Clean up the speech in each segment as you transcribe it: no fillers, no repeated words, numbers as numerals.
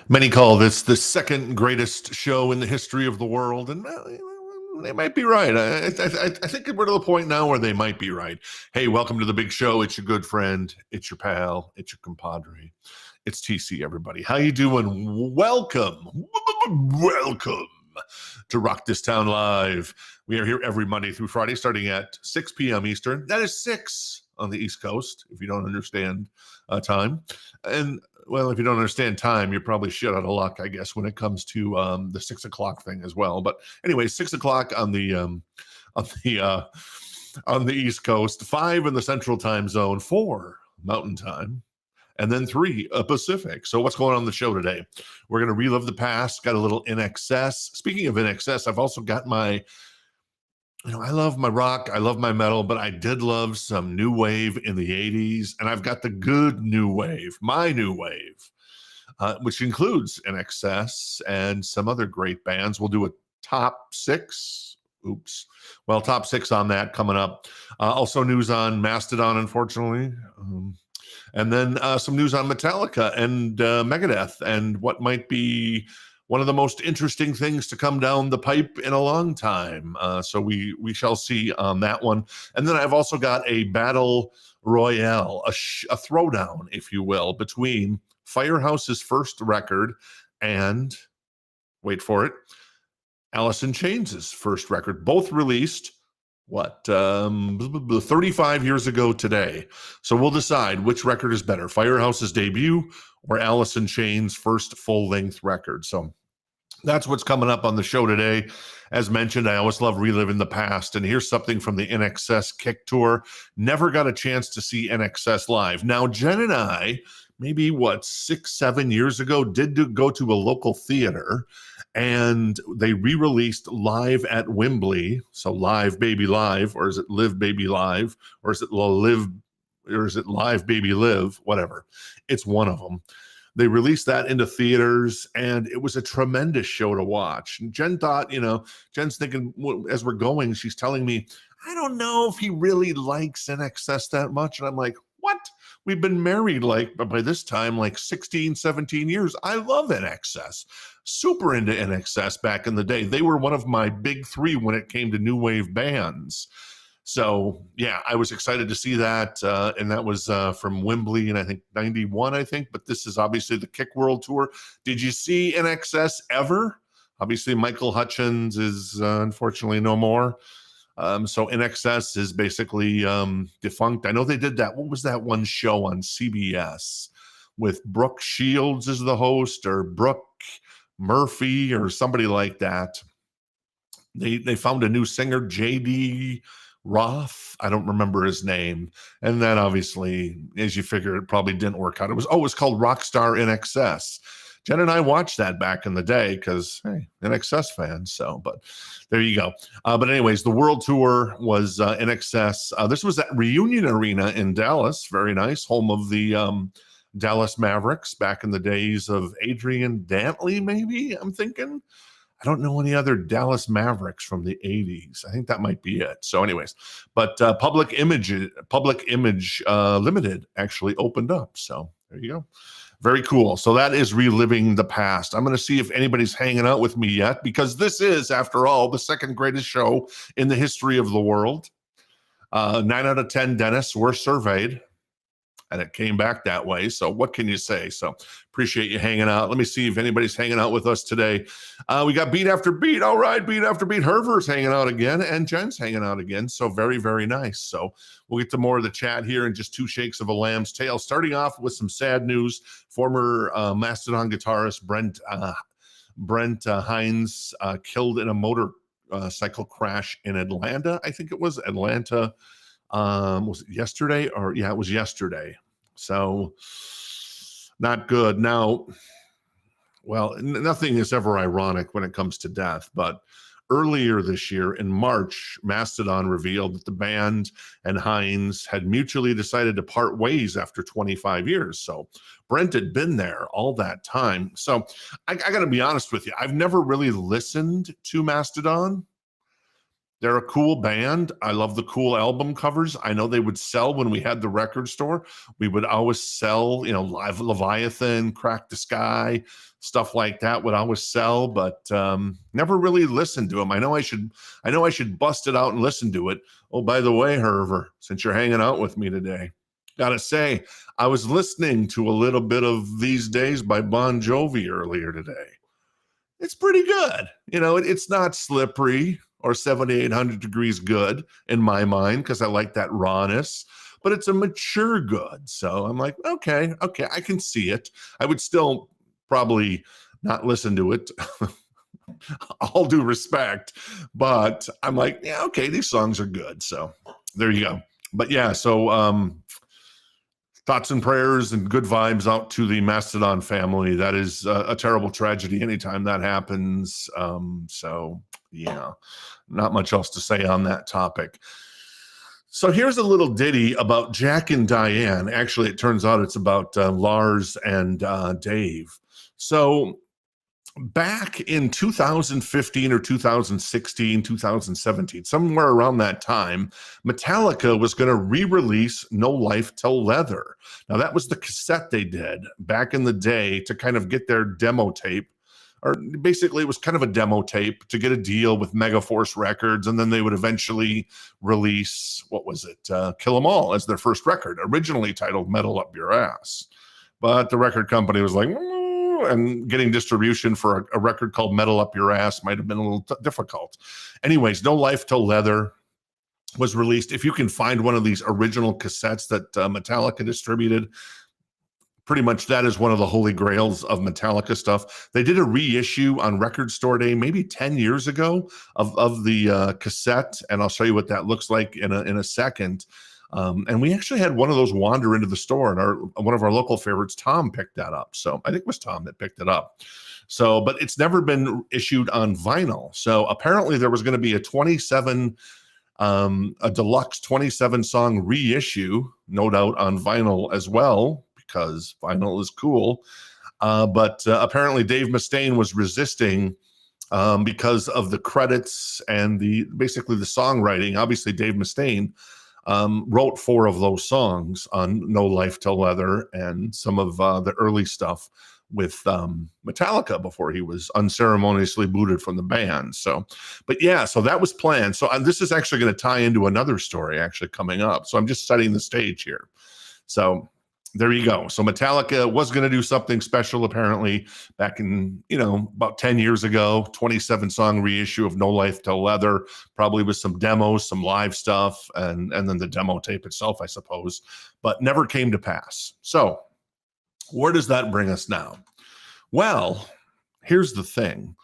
Many call this the second greatest show in the history of the world, and they might be right. I think we're to the point now where they might be right. Hey, welcome to the big show. It's your good friend. It's your pal. It's your compadre. It's TC, everybody. How you doing? Welcome to Rock This Town Live. We are here every Monday through Friday, starting at 6 p.m. Eastern. That is 6 on the East Coast, if you don't understand time. And well, if you don't understand time, you're probably shit out of luck, I guess, when it comes to the 6 o'clock thing as well. But anyway, 6 o'clock on the East Coast, 5 in the Central Time Zone, 4 Mountain Time, and then 3 Pacific. So what's going on the show today? We're going to relive the past. Got a little INXS. Speaking of INXS, I've also got my. I love my rock, I love my metal, but I did love some new wave in the 80s, and I've got the good new wave, my new wave, which includes INXS and some other great bands. We'll do a top 6. Top 6 on that coming up. Also news on Mastodon, unfortunately. And then some news on Metallica and Megadeth and what might be one of the most interesting things to come down the pipe in a long time. So we shall see on that one. And then I've also got a battle royale, a throwdown, if you will, between FireHouse's first record and, wait for it, Alice in Chains' first record, both released 35 years ago today. So we'll decide which record is better, FireHouse's debut or Alice in Chains' first full-length record. So that's what's coming up on the show today. As mentioned, I always love reliving the past, and here's something from the INXS Kick Tour. Never got a chance to see INXS live. Now, Jen and I, maybe 6-7 years ago, did go to a local theater, and they re-released Live at Wembley. So Live Baby Live, or is it Live Baby Live, or is it Live Baby Live? Whatever. It's one of them. They released that into theaters, and it was a tremendous show to watch. And Jen thought, Jen's thinking, as we're going, she's telling me, I don't know if he really likes INXS that much. And I'm like, what? We've been married by this time 16, 17 years. I love INXS. Super into INXS back in the day. They were one of my big 3 when it came to new wave bands. So, yeah, I was excited to see that, and that was from Wembley in, I think, 91, but this is obviously the Kick World Tour. Did you see INXS ever? Obviously, Michael Hutchins is unfortunately no more. So INXS is basically defunct. I know they did that. What was that one show on CBS with Brooke Shields as the host, or Brooke Murphy, or somebody like that? They found a new singer, J.D. Roth. I don't remember his name. And then obviously, as you figure, it probably didn't work out. It was called Rockstar INXS. Jen and I watched that back in the day because, hey, INXS fans. So, but there you go. But anyways, the world tour was INXS. This was at Reunion Arena in Dallas. Very nice. Home of the Dallas Mavericks back in the days of Adrian Dantley, maybe, I'm thinking. I don't know any other Dallas Mavericks from the 80s. I think that might be it. So anyways, but Public Image Limited actually opened up. So there you go. Very cool. So that is reliving the past. I'm going to see if anybody's hanging out with me yet, because this is, after all, the second greatest show in the history of the world. 9 out of 10 dentists were surveyed, and it came back that way. So what can you say? So appreciate you hanging out. Let me see if anybody's hanging out with us today. We got Beat After Beat. All right, Beat After Beat. Herver's hanging out again, and Jen's hanging out again. So very, very nice. So we'll get to more of the chat here in just 2 shakes of a lamb's tail. Starting off with some sad news. Former Mastodon guitarist Brent Hines killed in a motorcycle crash in Atlanta. I think it was Atlanta. Was it yesterday? It was yesterday. So not good. Now, well, nothing is ever ironic when it comes to death, but earlier this year in March, Mastodon revealed that the band and Hines had mutually decided to part ways after 25 years. So Brent had been there all that time. So I got to be honest with you. I've never really listened to Mastodon. They're a cool band. I love the cool album covers. I know they would sell when we had the record store. We would always sell, Live Leviathan, Crack the Sky, stuff like that would always sell, but never really listened to them. I know I should bust it out and listen to it. Oh, by the way, Herver, since you're hanging out with me today, gotta say, I was listening to a little bit of These Days by Bon Jovi earlier today. It's pretty good. It's not Slippery or 7,800 Degrees good in my mind, because I like that rawness, but it's a mature good. So I'm like, okay, I can see it. I would still probably not listen to it. All due respect, but I'm like, yeah, okay, these songs are good. So there you go. But yeah, so thoughts and prayers and good vibes out to the Mastodon family. That is a terrible tragedy anytime that happens. So yeah, not much else to say on that topic. So here's a little ditty about Jack and Diane. Actually, it turns out it's about Lars and Dave. So back in 2015 or 2016, 2017, somewhere around that time, Metallica was going to re-release No Life Til Leather. Now, that was the cassette they did back in the day to kind of get their demo tape, or basically it was kind of a demo tape to get a deal with Megaforce Records, and then they would eventually release, Kill 'Em All as their first record, originally titled Metal Up Your Ass. But the record company was like, and getting distribution for a record called Metal Up Your Ass might have been a little difficult. Anyways, No Life Til Leather was released. If you can find one of these original cassettes that Metallica distributed, pretty much that is one of the holy grails of Metallica stuff. They did a reissue on Record Store Day maybe 10 years ago of the cassette, and I'll show you what that looks like in a second. And we actually had one of those wander into the store, and one of our local favorites, Tom, picked that up. So I think it was Tom that picked it up. So, but it's never been issued on vinyl. So apparently there was going to be a deluxe 27 song reissue, no doubt on vinyl as well, because vinyl is cool. But apparently Dave Mustaine was resisting because of the credits and basically the songwriting. Obviously Dave Mustaine wrote 4 of those songs on No Life Til Leather and some of the early stuff with Metallica before he was unceremoniously booted from the band. So that was planned. So this is actually going to tie into another story actually coming up. So I'm just setting the stage here. So there you go. So Metallica was going to do something special apparently back in, about 10 years ago, 27 song reissue of No Life Til Leather, probably with some demos, some live stuff, and then the demo tape itself, I suppose, but never came to pass. So where does that bring us now? Well, here's the thing.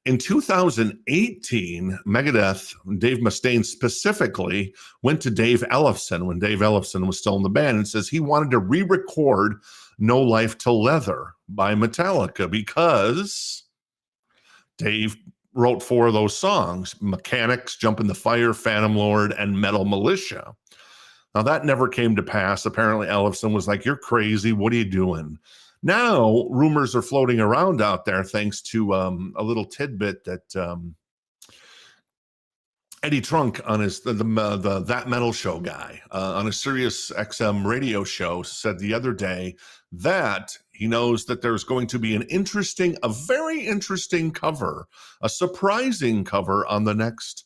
In 2018, Megadeth, Dave Mustaine specifically, went to Dave Ellefson when Dave Ellefson was still in the band and says he wanted to re-record No Life Til Leather by Metallica because Dave wrote 4 of those songs: Mechanics, Jump in the Fire, Phantom Lord, and Metal Militia. Now, that never came to pass. Apparently, Ellefson was like, "You're crazy. What are you doing?" Now, rumors are floating around out there thanks to a little tidbit that Eddie Trunk on his the That Metal Show guy on a Sirius XM radio show said the other day that he knows that there's going to be a very interesting cover, a surprising cover on the next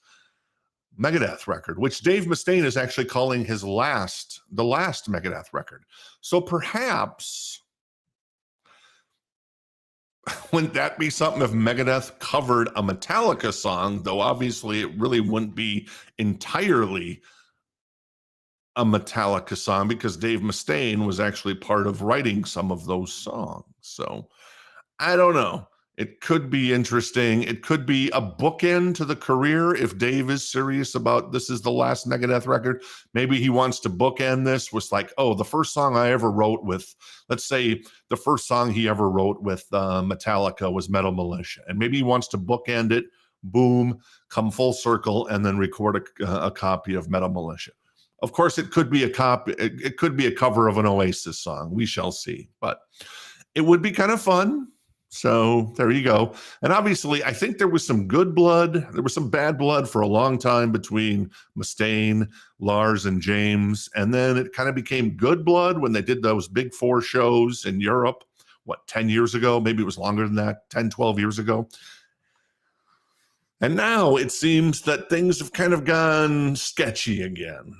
Megadeth record, which Dave Mustaine is actually calling the last Megadeth record. So perhaps, wouldn't that be something if Megadeth covered a Metallica song, though obviously it really wouldn't be entirely a Metallica song because Dave Mustaine was actually part of writing some of those songs. So I don't know. It could be interesting. It could be a bookend to the career if Dave is serious about this is the last Megadeth record. Maybe he wants to bookend this with like, oh, the first song I ever wrote with, let's say the first song he ever wrote with Metallica was Metal Militia. And maybe he wants to bookend it, boom, come full circle, and then record a copy of Metal Militia. Of course, it could be a copy. It could be a cover of an Oasis song. We shall see. But it would be kind of fun. So there you go. And obviously, I think there was some good blood. There was some bad blood for a long time between Mustaine, Lars, and James. And then it kind of became good blood when they did those big 4 shows in Europe, 10 years ago? Maybe it was longer than that, 10, 12 years ago. And now it seems that things have kind of gone sketchy again.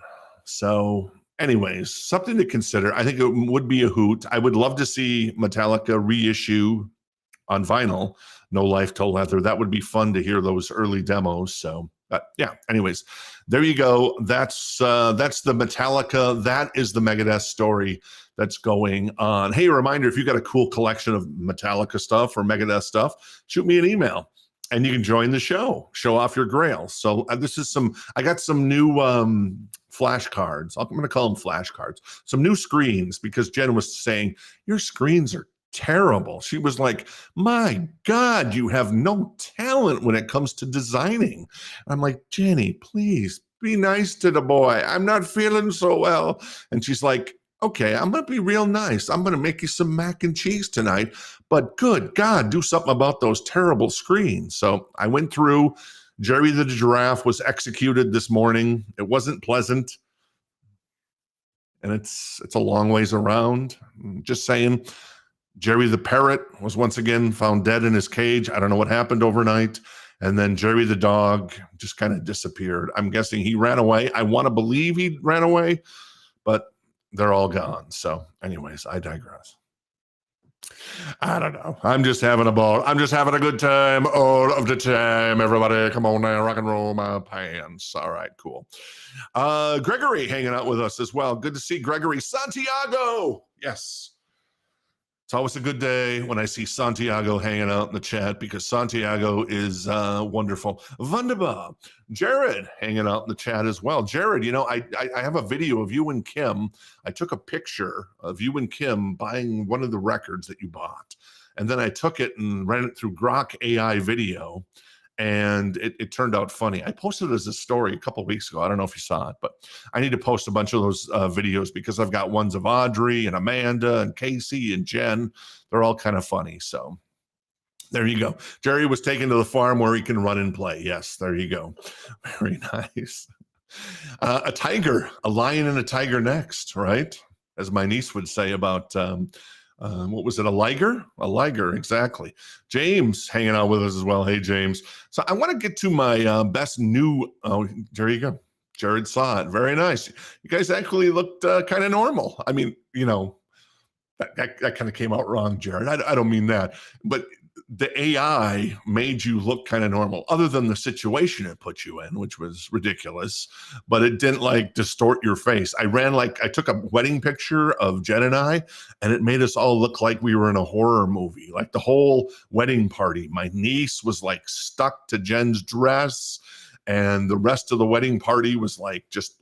So anyways, something to consider. I think it would be a hoot. I would love to see Metallica reissue on vinyl, No Life Til Leather. That would be fun to hear those early demos. So, yeah. Anyways, there you go. That's the Metallica. That is the Megadeth story that's going on. Hey, a reminder: if you got a cool collection of Metallica stuff or Megadeth stuff, shoot me an email, and you can join the show. Show off your grail. So this is I got some new flashcards. I'm going to call them flashcards. Some new screens, because Jen was saying your screens are terrible. She was like, my God, you have no talent when it comes to designing. I'm like, Jenny, please be nice to the boy. I'm not feeling so well. And she's like, okay, I'm going to be real nice. I'm going to make you some mac and cheese tonight. But good God, do something about those terrible screens. So I went through. Jerry the Giraffe was executed this morning. It wasn't pleasant. And it's a long ways around. Just saying. Jerry the Parrot was once again found dead in his cage. I don't know what happened overnight. And then Jerry the dog just kind of disappeared. I'm guessing he ran away. I want to believe he ran away, but they're all gone. So anyways, I digress. I don't know. I'm just having a ball. I'm just having a good time all of the time. Everybody, come on now, rock and roll my pants. All right, cool. Gregory hanging out with us as well. Good to see Gregory. Santiago. Yes. It's always a good day when I see Santiago hanging out in the chat, because Santiago is wonderful. Wunderbar. Jared hanging out in the chat as well. Jared, I have a video of you and Kim. I took a picture of you and Kim buying one of the records that you bought. And then I took it and ran it through Grok AI video. And it turned out funny. I posted it as a story a couple of weeks ago. I don't know if you saw it, but I need to post a bunch of those videos, because I've got ones of Audrey and Amanda and Casey and Jen. They're all kind of funny. So there you go. Jerry was taken to the farm where he can run and play. Yes, there you go. Very nice. A tiger, a lion and a tiger next, right? As my niece would say about... what was it? A liger? A liger, exactly. James hanging out with us as well. Hey, James. So I want to get to my best new. Oh, there you go. Jared saw it. Very nice. You guys actually looked kind of normal. I mean, that kind of came out wrong, Jared. I don't mean that, but the AI made you look kind of normal, other than the situation it put you in, which was ridiculous, but it didn't distort your face. I took a wedding picture of Jen and I, and it made us all look like we were in a horror movie, like the whole wedding party. My niece was stuck to Jen's dress, and the rest of the wedding party was just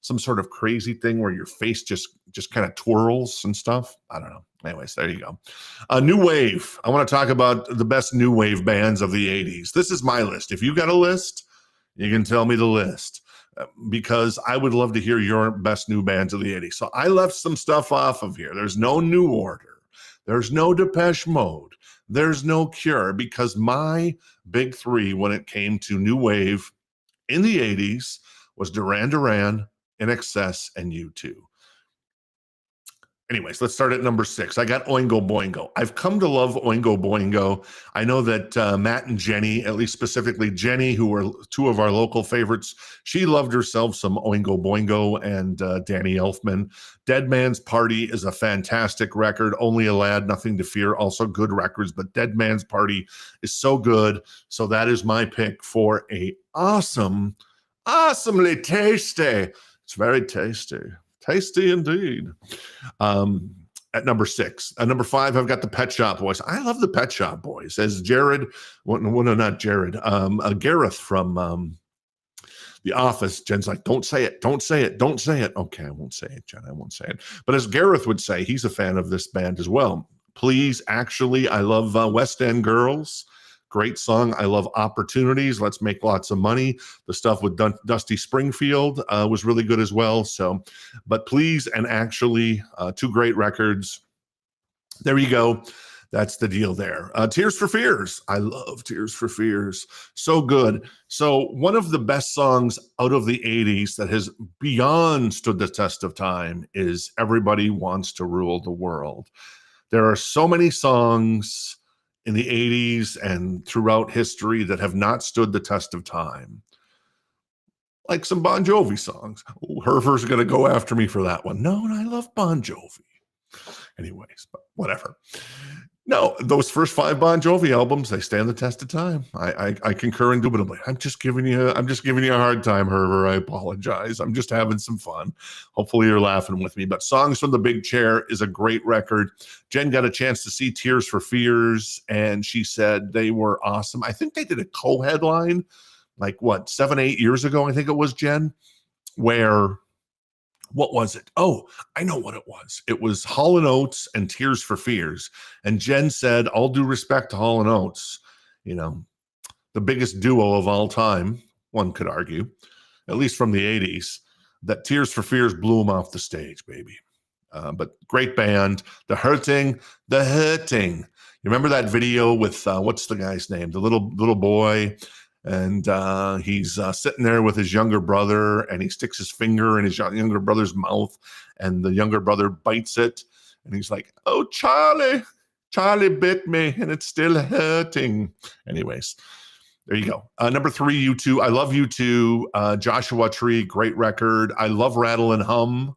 some sort of crazy thing where your face just kind of twirls and stuff. I don't know. Anyways, there you go. New wave. I want to talk about the best new wave bands of the 80s. This is my list. If you got a list, you can tell me the list, because I would love to hear your best new bands of the 80s. So I left some stuff off of here. There's no New Order. There's no Depeche Mode. There's no Cure, because my big 3 when it came to new wave in the 80s was Duran Duran, INXS, and U2. Anyways, let's start at number 6. I got Oingo Boingo. I've come to love Oingo Boingo. I know that Matt and Jenny, at least specifically Jenny, who were 2 of our local favorites, she loved herself some Oingo Boingo and Danny Elfman. Dead Man's Party is a fantastic record. Only a Lad, Nothing to Fear, also good records, but Dead Man's Party is so good. So that is my pick for a awesomely tasty. It's very tasty. Tasty indeed. At number 6. At number 5, I've got the Pet Shop Boys. I love the Pet Shop Boys. As Jared, well, no, not Jared, Gareth from The Office. Jen's like, don't say it, don't say it, don't say it. Okay, I won't say it, Jen, I won't say it. But as Gareth would say, he's a fan of this band as well. Please, actually, I love West End Girls. Great song. I love Opportunities. Let's Make Lots of Money. The stuff with Dusty Springfield was really good as well. So, but Please and Actually, 2 great records. There you go. That's the deal there. Tears for Fears. I love Tears for Fears. So good. So one of the best songs out of the 80s that has beyond stood the test of time is Everybody Wants to Rule the World. There are so many songs in the 80s and throughout history that have not stood the test of time. Like some Bon Jovi songs. Herver's going to go after me for that one. No, and I love Bon Jovi. Anyways, but whatever. No, those first 5 Bon Jovi albums, they stand the test of time. I concur indubitably. I'm just giving you a hard time, Herver. I apologize. I'm just having some fun. Hopefully you're laughing with me. But Songs from the Big Chair is a great record. Jen got a chance to see Tears for Fears, and she said they were awesome. I think they did a co-headline, 7, 8 years ago, I think it was, Jen, where... What was it? Oh, I know what it was. It was Hall & Oates and Tears for Fears. And Jen said, all due respect to Hall & Oates, the biggest duo of all time, one could argue, at least from the 80s, that Tears for Fears blew them off the stage, baby. But great band. The Hurting. You remember that video with, what's the guy's name? The little boy. And he's sitting there with his younger brother, and he sticks his finger in his younger brother's mouth, and the younger brother bites it, and he's like, "Oh, Charlie bit me, and it's still hurting." Anyways, there you go. Number 3, U2. I love U2. Joshua Tree, great record. I love Rattle and Hum.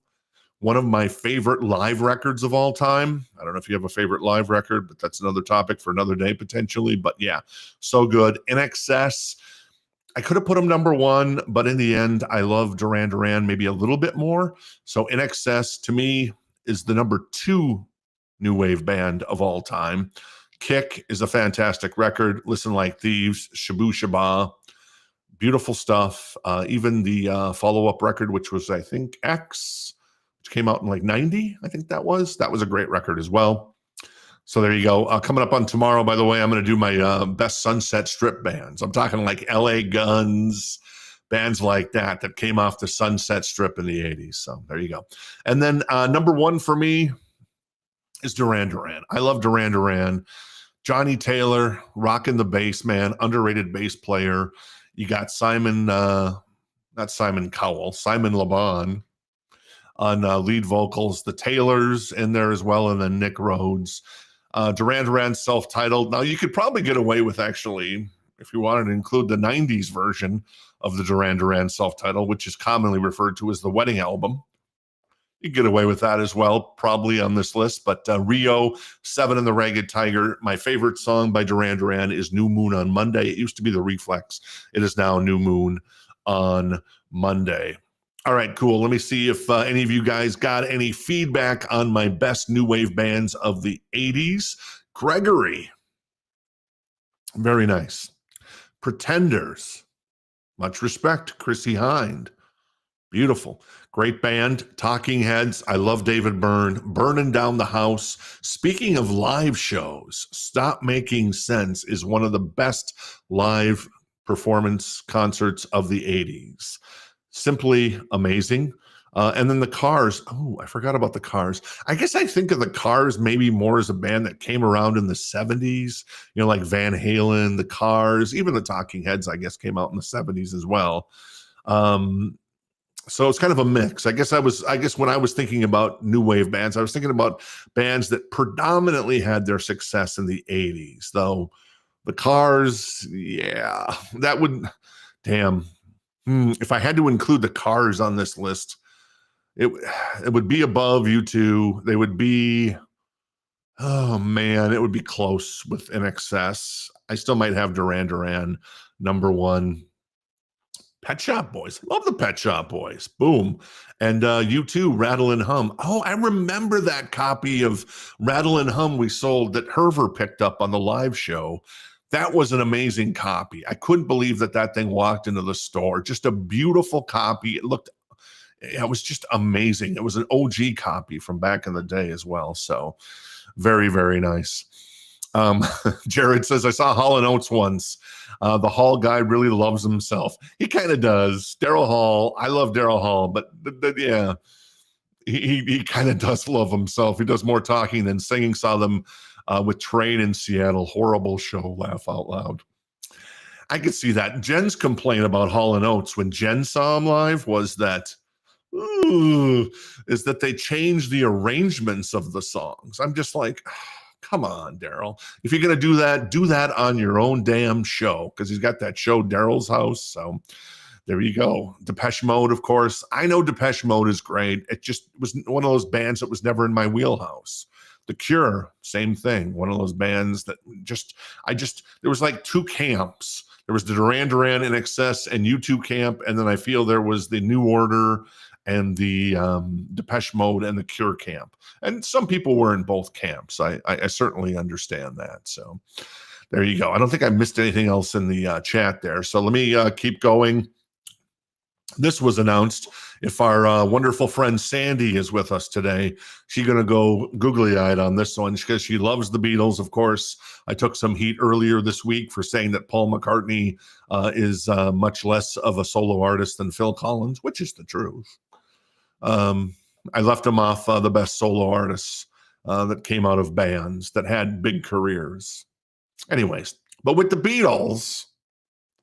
One of my favorite live records of all time. I don't know if you have a favorite live record, but that's another topic for another day potentially. But yeah, so good. INXS, I could have put them number 1, but in the end, I love Duran Duran maybe a little bit more. So INXS to me is the number 2 new wave band of all time. Kick is a fantastic record. Listen Like Thieves, Shabu Shaba, beautiful stuff. Even the follow-up record, which was, I think, X, which came out in 90, I think that was a great record as well. So there you go. Coming up on tomorrow, by the way, I'm going to do my best Sunset Strip bands. I'm talking like LA Guns, bands like that came off the Sunset Strip in the 80s. So there you go. And then number 1 for me is Duran Duran. I love Duran Duran. Johnny Taylor, rocking the bass, man, underrated bass player. You got Simon LeBon on lead vocals, the Taylors in there as well, and then Nick Rhodes. Duran Duran self-titled. Now, you could probably get away with, actually, if you wanted to include the 90s version of the Duran Duran self-titled, which is commonly referred to as the wedding album. You get away with that as well, probably on this list. But Rio, 7 and the Ragged Tiger. My favorite song by Duran Duran is New Moon on Monday. It used to be The Reflex. It is now New Moon on Monday. All right, cool. Let me see if any of you guys got any feedback on my best new wave bands of the 80s. Gregory. Very nice. Pretenders. Much respect, Chrissy Hind. Beautiful. Great band. Talking Heads. I love David Byrne. Burning Down the House. Speaking of live shows, Stop Making Sense is one of the best live performance concerts of the 80s. Simply amazing. And then the Cars. Oh, I forgot about the Cars. I guess I think of the Cars maybe more as a band that came around in the 70s, like Van Halen, the Cars, even the Talking Heads, I guess, came out in the 70s as well. So it's kind of a mix. I guess when I was thinking about new wave bands, I was thinking about bands that predominantly had their success in the 80s, though the Cars, yeah, that would, damn. If I had to include the Cars on this list, it would be above U2. They would be, oh man, it would be close with INXS. I still might have Duran Duran number 1. Pet Shop Boys. Love the Pet Shop Boys. Boom. And U2, Rattle and Hum. Oh, I remember that copy of Rattle and Hum we sold that Herver picked up on the live show. That was an amazing copy. I couldn't believe that thing walked into the store. Just a beautiful copy. It was just amazing. It was an OG copy from back in the day as well. So very, very nice. Jared says, I saw Hall & Oates once. The Hall guy really loves himself. He kind of does. Daryl Hall. I love Daryl Hall, but yeah, he kind of does love himself. He does more talking than singing. Saw them with Train in Seattle. Horrible show, laugh out loud. I could see that. Jen's complaint about Hall & Oates when Jen saw him live was that, is that they changed the arrangements of the songs. I'm just like, come on, Daryl. If you're going to do that on your own damn show, because he's got that show, Daryl's House. So there you go. Depeche Mode, of course. I know Depeche Mode is great. It just was one of those bands that was never in my wheelhouse. The Cure, same thing. One of those bands that there was like two camps. There was the Duran Duran INXS and U2 camp, and then I feel there was the New Order and the Depeche Mode and the Cure camp. And some people were in both camps. I certainly understand that. So there you go. I don't think I missed anything else in the chat there. So let me keep going. This was announced. If our wonderful friend Sandy is with us today, she's going to go googly-eyed on this one because she loves the Beatles, of course. I took some heat earlier this week for saying that Paul McCartney is much less of a solo artist than Phil Collins, which is the truth. I left him off the best solo artists that came out of bands that had big careers. Anyways, but with the Beatles,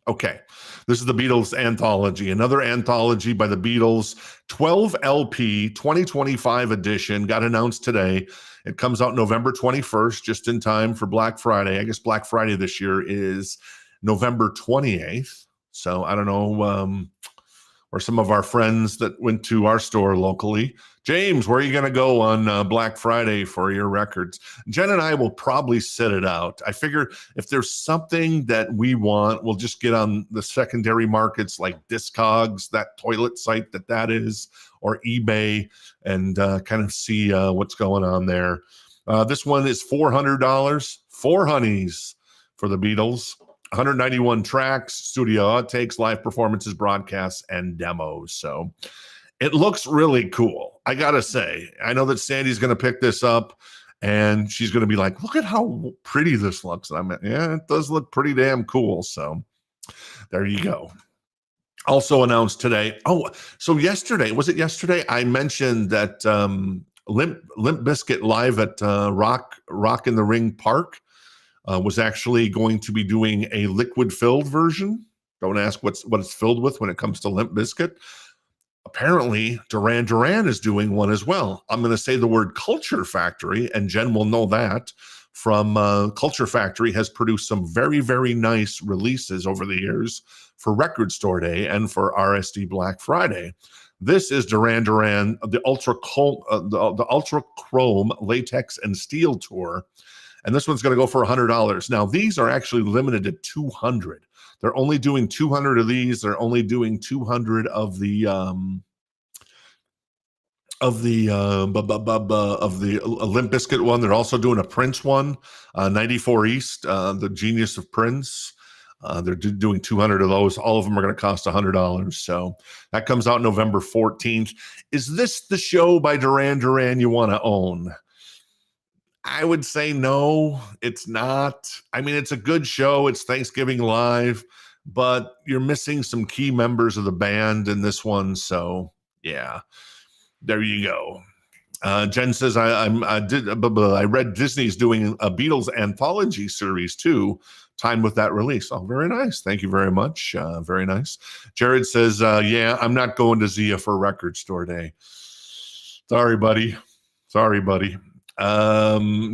okay, this is the Beatles anthology, another anthology by the Beatles, 12 LP 2025 edition, got announced today. It comes out November 21st, just in time for Black Friday. I guess Black Friday this year is November 28th. So I don't know, or some of our friends that went to our store locally. James, where are you going to go on Black Friday for your records? Jen and I will probably sit it out. I figure if there's something that we want, we'll just get on the secondary markets like Discogs, that toilet site that is, or eBay, and kind of see what's going on there. This one is $400, 4 honeys for the Beatles. 191 tracks, studio outtakes, live performances, broadcasts, and demos. So it looks really cool. I got to say, I know that Sandy's going to pick this up and she's going to be like, look at how pretty this looks. And I'm like, yeah, it does look pretty damn cool. So there you go. Also announced today. Oh, so yesterday, was it yesterday? I mentioned that Limp Bizkit live at Rock in the Ring Park was actually going to be doing a liquid-filled version. Don't ask what it's filled with when it comes to Limp Bizkit. Apparently, Duran Duran is doing one as well. I'm going to say the word Culture Factory, and Jen will know that from Culture Factory has produced some very, very nice releases over the years for Record Store Day and for RSD Black Friday. This is Duran Duran, the Ultra Chrome Latex and Steel Tour. And this one's going to go for $100. Now, these are actually limited to 200. They're only doing 200 of these. They're only doing 200 of the Limp Bizkit one. They're also doing a Prince one, 94 East, the Genius of Prince. They're doing 200 of those. All of them are going to cost $100. So that comes out November 14th. Is this the show by Duran Duran you want to own? I would say no, it's not. I mean, it's a good show. It's Thanksgiving Live, but you're missing some key members of the band in this one. So, yeah, there you go. Jen says, I read Disney's doing a Beatles anthology series too, timed with that release. Oh, very nice. Thank you very much. Very nice. Jared says, yeah, I'm not going to Zia for Record Store Day. Sorry, buddy.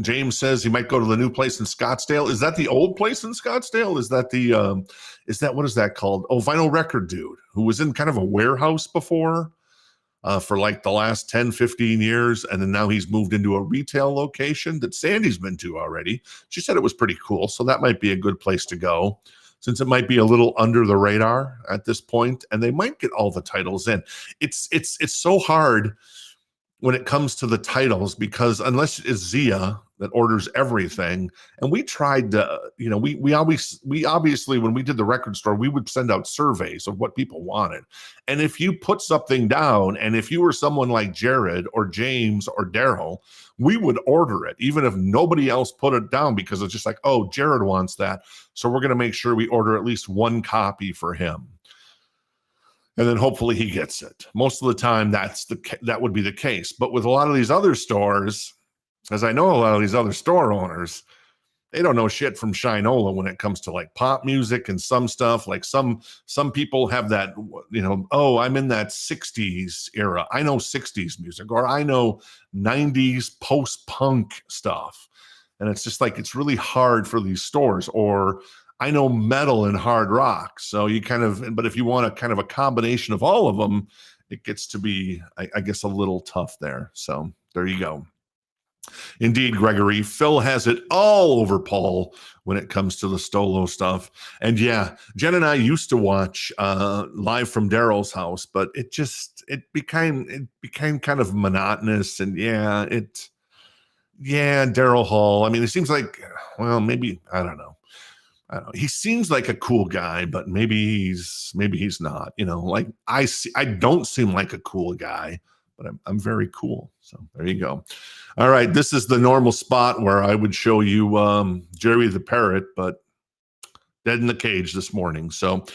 James says he might go to the new place in Scottsdale. Is that the old place in Scottsdale? Is that what is that called? Oh, Vinyl Record Dude, who was in kind of a warehouse before for like the last 10, 15 years. And then now he's moved into a retail location that Sandy's been to already. She said it was pretty cool. So that might be a good place to go, since it might be a little under the radar at this point, and they might get all the titles in. It's so hard when it comes to the titles, because unless it's Zia that orders everything, and we tried to, we obviously, when we did the record store, we would send out surveys of what people wanted. And if you put something down, and if you were someone like Jared or James or Daryl, we would order it, even if nobody else put it down, because it's just like, oh, Jared wants that, so we're going to make sure we order at least one copy for him. And then hopefully he gets it. Most of the time, that would be the case. But with a lot of these other stores, As I know a lot of these other store owners, they don't know shit from Shinola when it comes to like pop music and some stuff. Like some people have that, oh, I'm in that 60s era. I know 60s music, or I know 90s post-punk stuff. And it's just like, it's really hard for these stores. Or I know metal and hard rock. So you but if you want a kind of a combination of all of them, it gets to be, I guess, a little tough there. So there you go. Indeed, Gregory, Phil has it all over Paul when it comes to the Stolo stuff. And yeah, Jen and I used to watch Live from Daryl's house, but it became kind of monotonous. And Daryl Hall. I mean, it seems like, well, maybe, I don't know. He seems like a cool guy, but maybe he's not. Like I don't seem like a cool guy, but I'm very cool. So there you go. All right, this is the normal spot where I would show you Jerry the Parrot, but dead in the cage this morning. So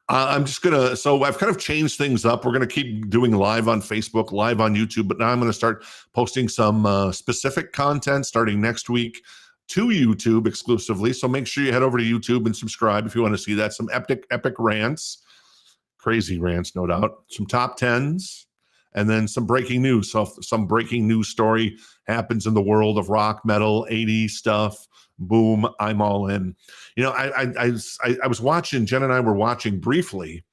I'm just gonna. So I've kind of changed things up. We're gonna keep doing live on Facebook, live on YouTube, but now I'm gonna start posting some specific content starting next week to YouTube exclusively. So make sure you head over to YouTube and subscribe if you want to see that. Some epic rants, crazy rants, no doubt. Some top tens, and then some breaking news. So if some breaking news story happens in the world of rock, metal, 80s stuff, boom, I'm all in. I was watching, Jen and I were watching briefly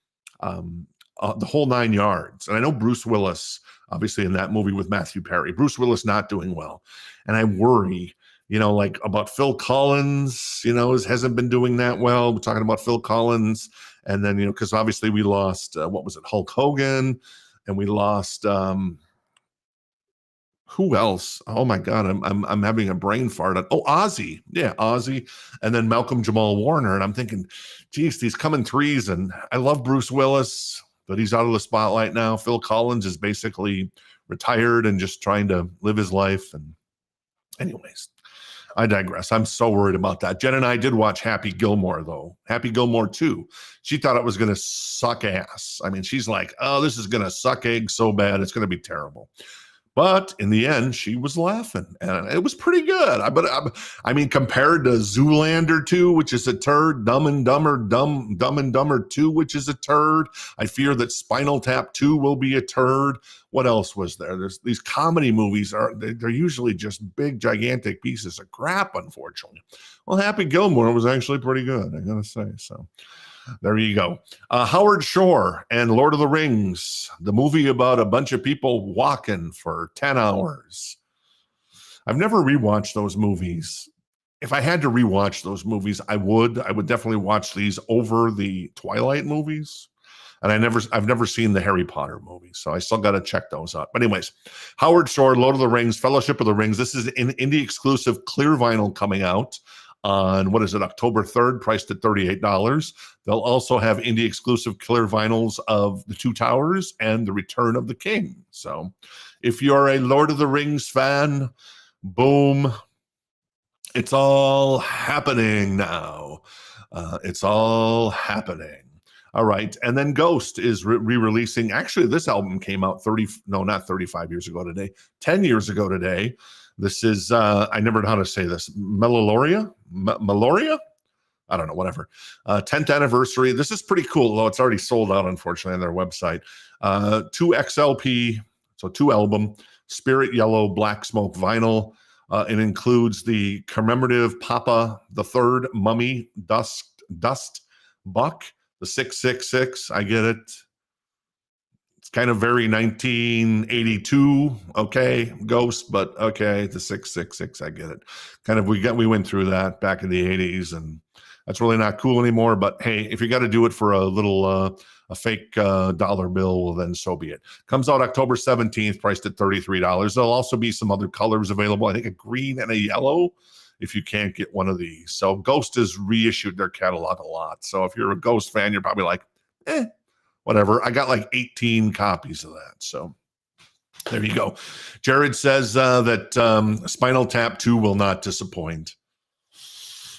the whole 9 yards. And I know Bruce Willis, obviously in that movie with Matthew Perry, Bruce Willis not doing well. And I worry, like about Phil Collins, hasn't been doing that well. We're talking about Phil Collins. And then, because obviously we lost, what was it, Hulk Hogan, and we lost, who else? Oh my God, I'm having a brain fart. Ozzy. Yeah, Ozzy. And then Malcolm Jamal Warner. And I'm thinking, geez, these coming threes. And I love Bruce Willis, but he's out of the spotlight now. Phil Collins is basically retired and just trying to live his life. And anyways, I digress. I'm so worried about that. Jen and I did watch Happy Gilmore, though. Happy Gilmore 2. She thought it was going to suck ass. I mean, she's like, oh, this is going to suck eggs so bad. It's going to be terrible. But in the end, she was laughing, and it was pretty good. I mean, compared to Zoolander 2, which is a turd, Dumb and Dumber 2, which is a turd. I fear that Spinal Tap 2 will be a turd. What else was there? There's these comedy movies they're usually just big, gigantic pieces of crap, unfortunately. Well, Happy Gilmore was actually pretty good, I gotta say. So there you go. Howard Shore and Lord of the Rings, the movie about a bunch of people walking for 10 hours. I've never rewatched those movies. If I had to rewatch those movies, I would definitely watch these over the Twilight movies. And I've never seen the Harry Potter movies, so I still got to check those out. But anyways, Howard Shore, Lord of the Rings, Fellowship of the Rings. This is an indie exclusive clear vinyl coming out on, October 3rd, priced at $38. They'll also have indie exclusive clear vinyls of The Two Towers and The Return of the King. So if you're a Lord of the Rings fan, boom, it's all happening now. It's all happening. All right. And then Ghost is re-releasing. Actually, this album came out 35 years ago today, 10 years ago today. This is, I never know how to say this, Meloria? I don't know, whatever. 10th anniversary. This is pretty cool, though it's already sold out, unfortunately, on their website. 2 XLP, so 2 album, Spirit Yellow Black Smoke vinyl. It includes the commemorative Papa the Third Mummy Dust Buck, the 666. I get it. It's kind of very 1982, okay, Ghost, but okay, the 666, I get it. Kind of, we went through that back in the 80s, and that's really not cool anymore. But hey, if you got to do it for a little a fake dollar bill, well, then so be it. Comes out October 17th, priced at $33. There'll also be some other colors available. I think a green and a yellow, if you can't get one of these. So Ghost has reissued their catalog a lot. So if you're a Ghost fan, you're probably like, whatever. I got like 18 copies of that. So there you go. Jared says that Spinal Tap 2 will not disappoint.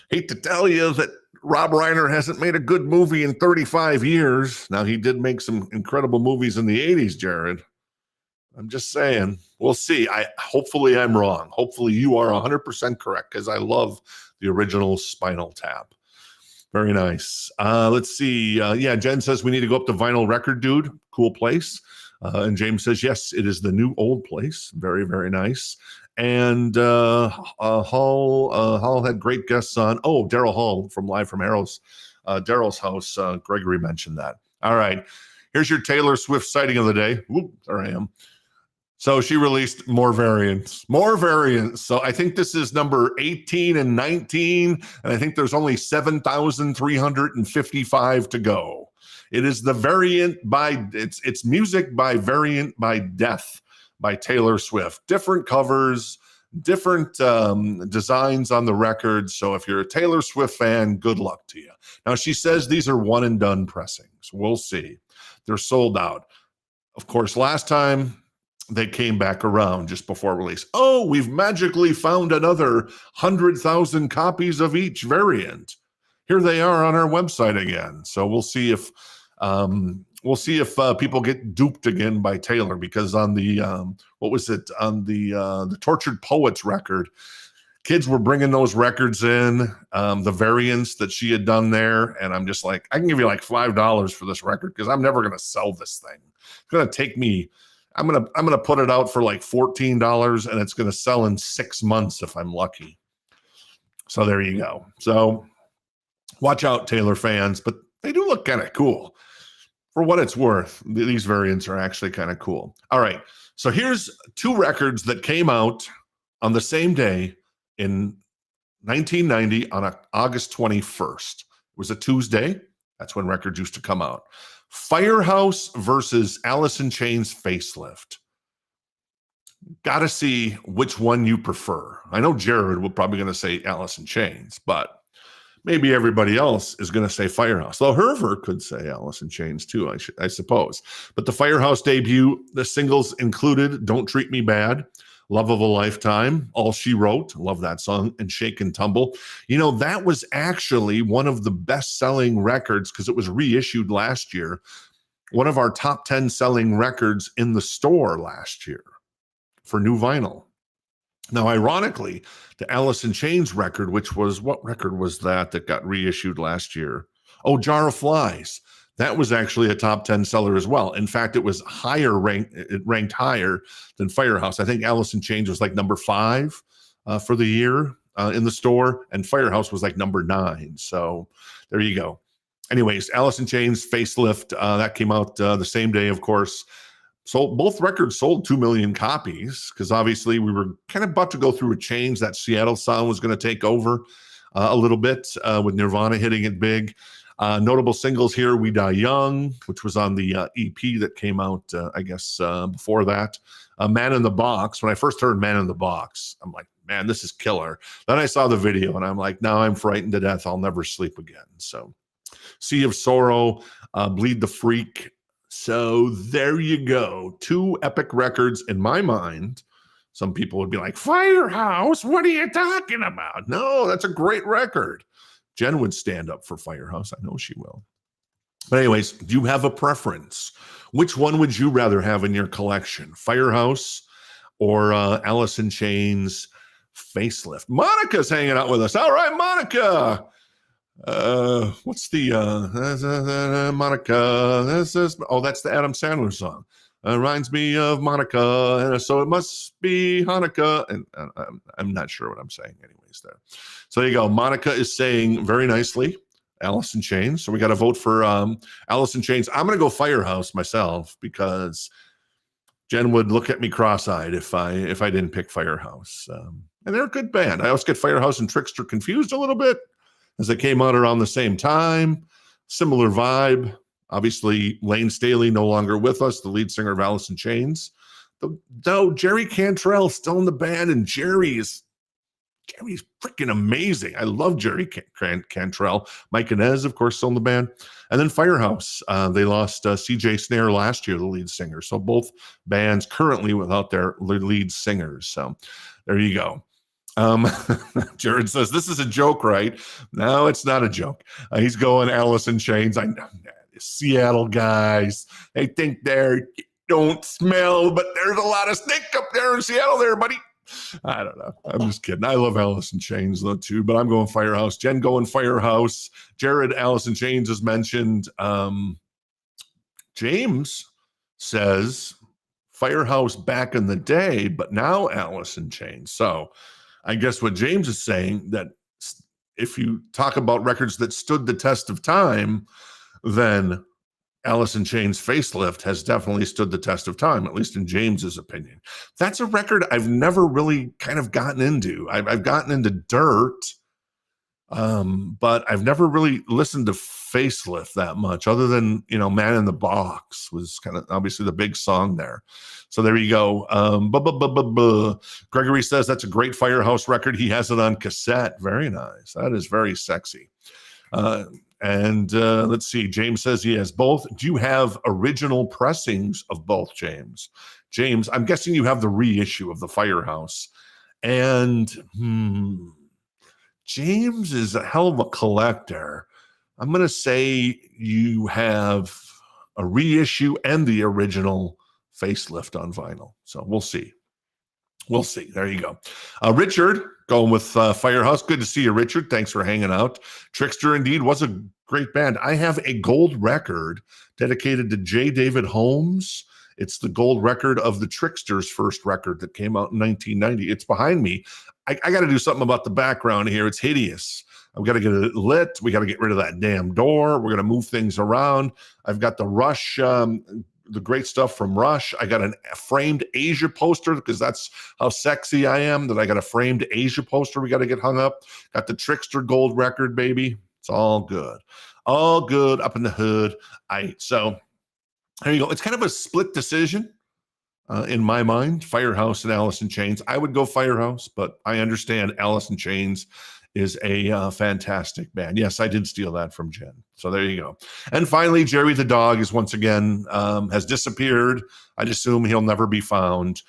Hate to tell you that Rob Reiner hasn't made a good movie in 35 years. Now, he did make some incredible movies in the 80s, Jared. I'm just saying. We'll see. Hopefully I'm wrong. Hopefully you are 100% correct because I love the original Spinal Tap. Very nice. Let's see. Yeah, Jen says we need to go up to Vinyl Record Dude. Cool place. And James says, yes, it is the new old place. Very, very nice. And Hall had great guests on. Oh, Daryl Hall from Live from Daryl's house. Gregory mentioned that. All right. Here's your Taylor Swift sighting of the day. Whoop, there I am. So she released more variants. So I think this is number 18 and 19, and I think there's only 7,355 to go. It is the variant it's music by Variant by Death by Taylor Swift. Different covers, different designs on the record. So if you're a Taylor Swift fan, good luck to you. Now she says these are one and done pressings. We'll see. They're sold out. Of course, last time they came back around just before release. Oh, we've magically found another 100,000 copies of each variant. Here they are on our website again. So we'll see if people get duped again by Taylor, because on the on the Tortured Poets record, kids were bringing those records in, the variants that she had done there, and I'm just like, I can give you like $5 for this record because I'm never going to sell this thing. It's going to take me. I'm gonna put it out for like $14, and it's going to sell in 6 months if I'm lucky. So there you go. So watch out, Taylor fans, but they do look kind of cool. For what it's worth, these variants are actually kind of cool. All right, so here's two records that came out on the same day in 1990 on August 21st. It was a Tuesday. That's when records used to come out. FireHouse versus Alice in Chains Facelift. Got to see which one you prefer. I know Jared will probably going to say Alice in Chains, but maybe everybody else is going to say FireHouse. Though Herver could say Alice in Chains too, I suppose. But the FireHouse debut, the singles included Don't Treat Me Bad, Love of a Lifetime, All She Wrote, love that song, and Shake and Tumble. You know, that was actually one of the best-selling records because it was reissued last year. One of our top 10 selling records in the store last year for new vinyl. Now, ironically, the Alice in Chains record, which was, what record was that got reissued last year? Oh, Jar of Flies. That was actually a top 10 seller as well. In fact, it was it ranked higher than FireHouse. I think Alice in Chains was like number 5 for the year in the store, and FireHouse was like number 9. So there you go. Anyways, Alice in Chains Facelift, that came out the same day, of course. So both records sold 2 million copies because obviously we were kind of about to go through a change. That Seattle sound was going to take over a little bit with Nirvana hitting it big. Notable singles here, We Die Young, which was on the EP that came out, I guess, before that. Man in the Box. When I first heard Man in the Box, I'm like, man, this is killer. Then I saw the video, and I'm like, now I'm frightened to death. I'll never sleep again. So Sea of Sorrow, Bleed the Freak. So there you go. 2 epic records in my mind. Some people would be like, FireHouse, what are you talking about? No, that's a great record. Jen would stand up for FireHouse. I know she will. But anyways, do you have a preference? Which one would you rather have in your collection? FireHouse or Alice in Chains Facelift? Monica's hanging out with us. All right, Monica. What's the Monica? That's the Adam Sandler song. Reminds me of Monica, and so it must be Hanukkah. And I'm not sure what I'm saying anyways there. So there you go. Monica is saying very nicely, Alice in Chains. So we got to vote for Alice in Chains. I'm going to go FireHouse myself because Jen would look at me cross-eyed if I didn't pick FireHouse. And they're a good band. I always get FireHouse and Trickster confused a little bit as they came out around the same time. Similar vibe. Obviously, Lane Staley no longer with us, the lead singer of Alice in Chains. Though Jerry Cantrell still in the band, and Jerry's freaking amazing. I love Jerry Cantrell. Mike Inez, of course, still in the band. And then FireHouse. They lost CJ Snare last year, the lead singer. So both bands currently without their lead singers. So there you go. Jared says, this is a joke, right? No, it's not a joke. He's going Alice in Chains. I know. Seattle guys, they think they're don't smell, but there's a lot of stink up there in Seattle there, buddy. I don't know. I'm just kidding. I love Alice in Chains, though, too, but I'm going FireHouse. Jen going FireHouse. Jared, Alice in Chains is mentioned. James says FireHouse back in the day, but now Alice in Chains. So I guess what James is saying, that if you talk about records that stood the test of time, then Alice in Chains Facelift has definitely stood the test of time, at least in James's opinion. That's a record I've never really kind of gotten into. I've gotten into Dirt, but I've never really listened to Facelift that much, other than, Man in the Box was kind of obviously the big song there. So there you go. Gregory says that's a great FireHouse record. He has it on cassette. Very nice. That is very sexy. And let's see. James says he has both. Do you have original pressings of both, James? James, I'm guessing you have the reissue of the FireHouse. And James is a hell of a collector. I'm going to say you have a reissue and the original Facelift on vinyl. So we'll see. We'll see. There you go. Richard, going with FireHouse. Good to see you, Richard. Thanks for hanging out. Trickster indeed was a great band. I have a gold record dedicated to J. David Holmes. It's the gold record of the Tricksters' first record that came out in 1990. It's behind me. I got to do something about the background here. It's hideous. I've got to get it lit. We got to get rid of that damn door. We're going to move things around. I've got the Rush, the great stuff from Rush. I got a framed Asia poster because that's how sexy I am, that I got a framed Asia poster we got to get hung up. Got the Trickster gold record, baby. It's all good. All good up in the hood. So there you go. It's kind of a split decision in my mind, FireHouse and Alice in Chains. I would go FireHouse, but I understand Alice in Chains is a fantastic band. Yes, I did steal that from Jen. So there you go. And finally, Jerry the dog is once again has disappeared. I'd assume he'll never be found.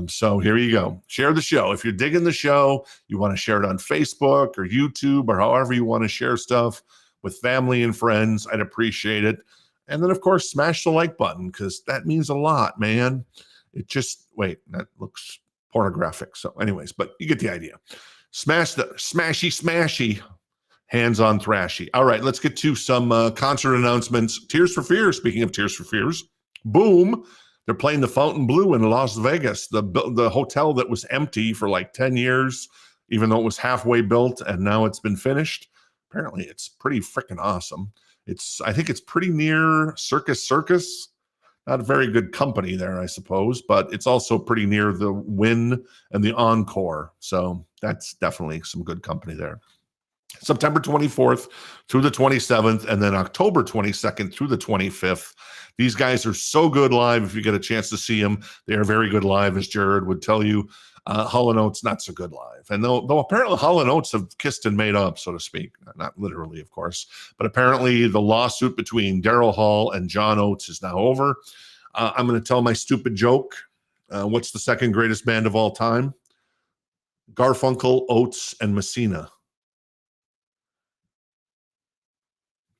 So here you go. Share the show. If you're digging the show, you want to share it on Facebook or YouTube or however you want to share stuff with family and friends, I'd appreciate it. And then, of course, smash the like button because that means a lot, man. It just, wait, that looks pornographic. So anyways, but you get the idea. Smash the smashy, hands-on thrashy. All right, let's get to some concert announcements. Tears for Fears, speaking of Tears for Fears, boom, they're playing the Fontainebleau in Las Vegas, the hotel that was empty for like 10 years, even though it was halfway built, and now it's been finished. Apparently, it's pretty freaking awesome. I think it's pretty near Circus. Not a very good company there, I suppose, but it's also pretty near the Wynn and the Encore. So that's definitely some good company there. September 24th through the 27th, and then October 22nd through the 25th. These guys are so good live. If you get a chance to see them, they are very good live, as Jared would tell you. Hall & Oates, not so good live. And though apparently Hall & Oates have kissed and made up, so to speak, not literally, of course, but apparently the lawsuit between Daryl Hall and John Oates is now over. I'm going to tell my stupid joke. What's the second greatest band of all time? Garfunkel, Oates, and Messina.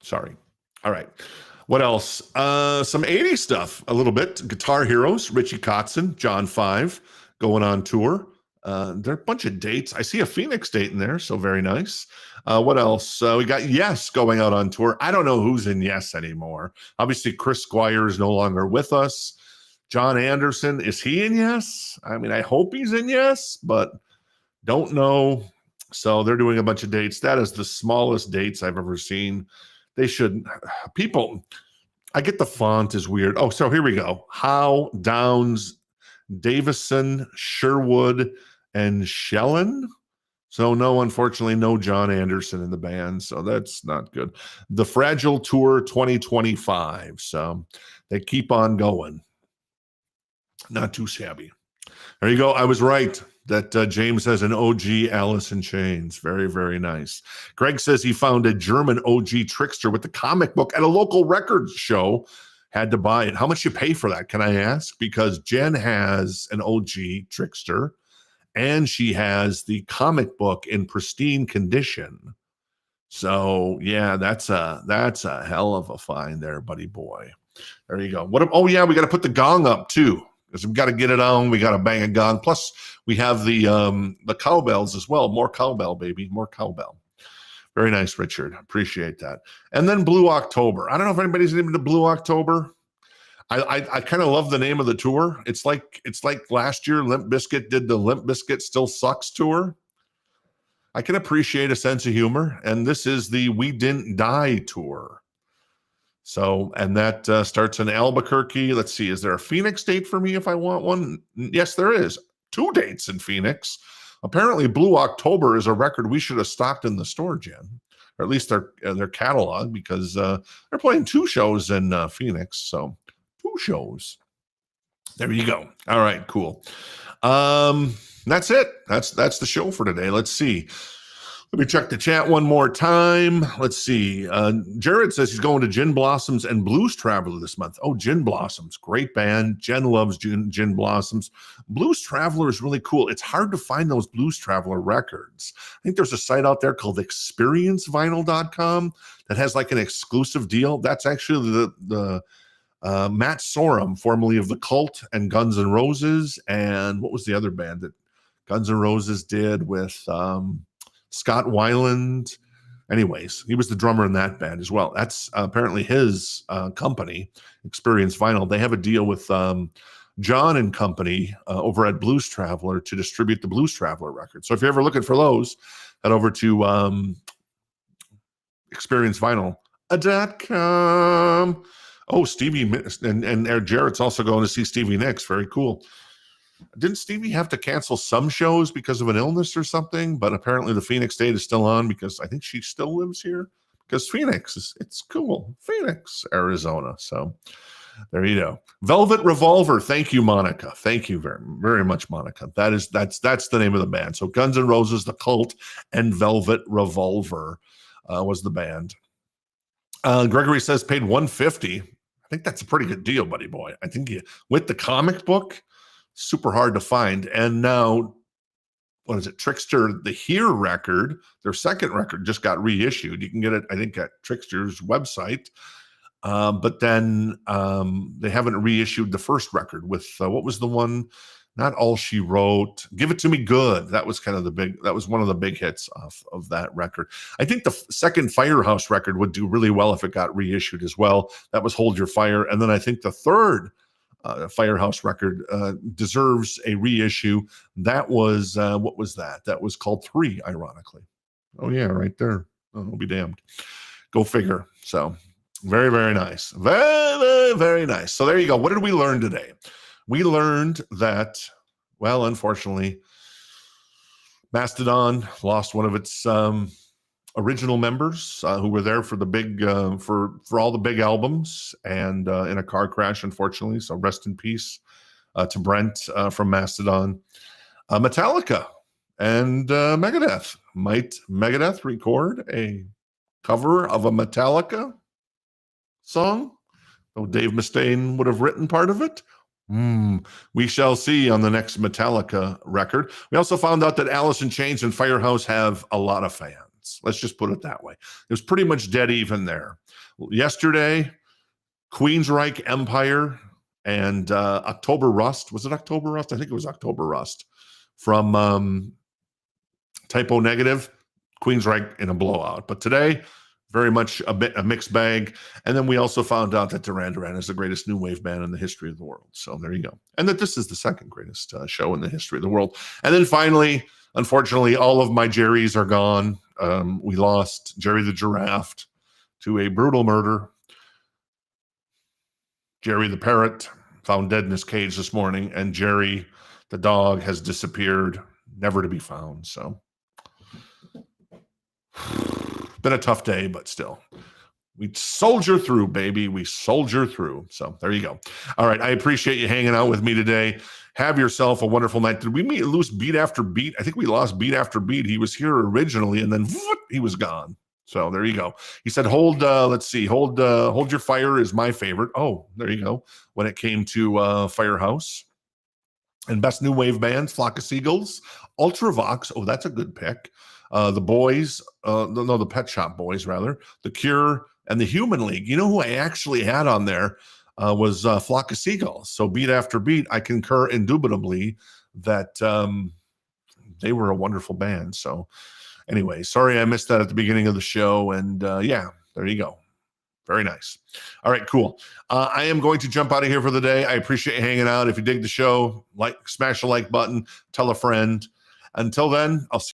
Sorry. All right. What else? Some 80s stuff, a little bit. Guitar Heroes, Richie Kotzen, John 5, going on tour. There are a bunch of dates. I see a Phoenix date in there, so very nice. What else? We got Yes going out on tour. I don't know who's in Yes anymore. Obviously, Chris Squire is no longer with us. John Anderson, is he in Yes? I mean, I hope he's in Yes, but don't know. So they're doing a bunch of dates. That is the smallest dates I've ever seen. They should, people, I get the font is weird. Oh, so here we go. Howe, Downs, Davison, Sherwood, and Shellen. So no, unfortunately, no John Anderson in the band. So that's not good. The Fragile Tour 2025. So they keep on going. Not too shabby. There you go. I was right that James has an OG Alice in Chains. Very, very nice. Greg says he found a German OG Trickster with the comic book at a local record show. Had to buy it. How much you pay for that, can I ask? Because Jen has an OG Trickster, and she has the comic book in pristine condition. So, yeah, that's a hell of a find there, buddy boy. There you go. Oh yeah, we got to put the gong up too, because we've got to get it on. We got to bang a gong. Plus, we have the cowbells as well. More cowbell, baby. More cowbell. Very nice, Richard. Appreciate that. And then Blue October. I don't know if anybody's into Blue October. I kind of love the name of the tour. It's like last year Limp Bizkit did the Limp Bizkit Still Sucks tour. I can appreciate a sense of humor, and this is the We Didn't Die tour. So, and that starts in Albuquerque. Let's see, is there a Phoenix date for me if I want one? Yes, there is. 2 dates in Phoenix. Apparently, Blue October is a record we should have stocked in the store, Jen, or at least their catalog, because they're playing 2 shows in Phoenix. So 2 shows. There you go. All right, cool. That's it. That's the show for today. Let's see. Let me check the chat one more time. Let's see. Jared says he's going to Gin Blossoms and Blues Traveler this month. Oh, Gin Blossoms. Great band. Jen loves Gin Blossoms. Blues Traveler is really cool. It's hard to find those Blues Traveler records. I think there's a site out there called experiencevinyl.com that has like an exclusive deal. That's actually the Matt Sorum, formerly of The Cult and Guns N' Roses. And what was the other band that Guns N' Roses did with Scott Weiland? Anyways, he was the drummer in that band as well. That's apparently his company, Experience Vinyl. They have a deal with John and Company over at Blues Traveler to distribute the Blues Traveler record. So if you're ever looking for those, head over to experiencevinyl.com. Oh, Stevie and Jarrett's also going to see Stevie Nicks. Very cool. Didn't Stevie have to cancel some shows because of an illness or something? But apparently the Phoenix date is still on because I think she still lives here. Because Phoenix it's cool. Phoenix, Arizona. So there you go. Velvet Revolver. Thank you, Monica. Thank you very, very much, Monica. That's the name of the band. So Guns N' Roses, The Cult, and Velvet Revolver was the band. Gregory says paid $150. I think that's a pretty good deal, buddy boy. I think with the comic book, super hard to find. And now, what is it? Trickster, the Here record, their second record just got reissued. You can get it, I think, at Trickster's website. But then they haven't reissued the first record with, what was the one? Not All She Wrote. Give It To Me Good. That was one of the big hits of that record. I think the second FireHouse record would do really well if it got reissued as well. That was Hold Your Fire. And then I think the third FireHouse record deserves a reissue. That was, what was that? That was called 3, ironically. Oh yeah, right there. Oh, I'll be damned. Go figure. So very, very nice. Very, very, very nice. So there you go. What did we learn today? We learned that, well, unfortunately, Mastodon lost one of its original members who were there for the big for all the big albums, and in a car crash, unfortunately. So rest in peace to Brent from Mastodon. Metallica and Megadeth. Might Megadeth record a cover of a Metallica song? Oh, Dave Mustaine would have written part of it. We shall see on the next Metallica record. We also found out that Alice in Chains and FireHouse have a lot of fans. Let's just put it that way. It was pretty much dead even there. Yesterday, Queensryche Empire and October Rust. Was it October Rust? I think it was October Rust from Typo Negative. Queensryche in a blowout. But today, very much a mixed bag. And then we also found out that Duran Duran is the greatest new wave band in the history of the world. So there you go. And that this is the second greatest show in the history of the world. And then finally, unfortunately, all of my Jerrys are gone. We lost Jerry the Giraffe to a brutal murder. Jerry the Parrot found dead in his cage this morning. And Jerry the dog has disappeared, never to be found. So been a tough day, but still, we soldier through, baby. We soldier through. So there you go. All right. I appreciate you hanging out with me today. Have yourself a wonderful night. Did we lose beat after beat? I think we lost beat after beat. He was here originally, and then he was gone. So there you go. He said, let's see, hold Your Fire is my favorite. Oh, there you go. When it came to FireHouse. And best new wave bands, Flock of Seagulls, Ultravox. Oh, that's a good pick. The Boys, the Pet Shop Boys, rather. The Cure and the Human League. You know who I actually had on there? was Flock of Seagulls. So beat after beat, I concur indubitably that they were a wonderful band. So anyway, sorry I missed that at the beginning of the show. And yeah, there you go. Very nice. All right, cool. I am going to jump out of here for the day. I appreciate you hanging out. If you dig the show, smash the like button, tell a friend. Until then, I'll see